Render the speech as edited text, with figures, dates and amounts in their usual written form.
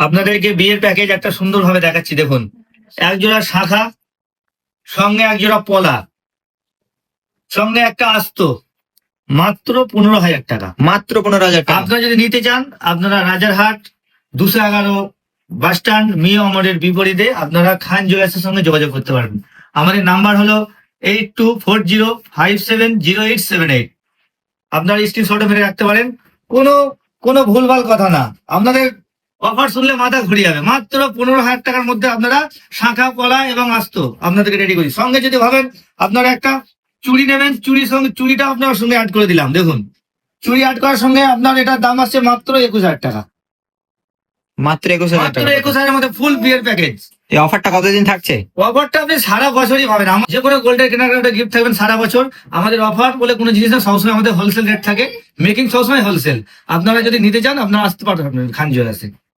আপনাদেরকে বিয়ের প্যাকেজ একটা সুন্দর ভাবে দেখাচ্ছি। দেখুন, এক জোড়া শাখা, সঙ্গে এক জোড়া পলা, সঙ্গে একটা আস্ত, মাত্র 15,000 টাকা। মাত্র 15,000 টাকা। আপনারা যদি নিতে চান, আপনারা রাজারহাট 211 বাস স্ট্যান্ড মিয়া অমরের বিপরীতে আপনারা খান জুয়েলার্সের সঙ্গে যোগাযোগ করতে পারবেন। আমাদের নাম্বার হলো 8240570878। আপনারা স্ক্রিনশটে মেরে রাখতে পারেন। কোনো কোনো ভুলভাল কথা না। আপনাদের অফার শুনলে মাথা ঘুরে যাবে। মাত্র 15,000 টাকার মধ্যে আপনারা শাঁখা, পলা এবং আস্ত আপনাদেরকে রেডি করি। সঙ্গে যদি ভাবেন আপনারা একটা চুড়ি নেবেন, চুড়িটা আপনার সঙ্গে অ্যাড করে দিলাম। দেখুন, চুড়ি অ্যাড করার সঙ্গে আপনার এটার দাম আসছে মাত্র 21,000 টাকা। মাত্র 21,000 মাত্র টাকা। 21,000-এর মধ্যে ফুল বিয়ের প্যাকেজ। এই অফারটা কতদিন থাকছে? অফারটা আপনি সারা বছরই পাবেন। আমার যে কোনো গোল্ডের কেনাকাটা গিফট থাকবেন সারা বছর। আমাদের অফার বলে কোনো জিনিস না, সবসময় আমাদের হোলসেল রেট থাকে। মেকিং সবসময় হোলসেল। আপনারা যদি নিতে চান আপনারা আসতে পারবেন খান জুয়েলার্সে।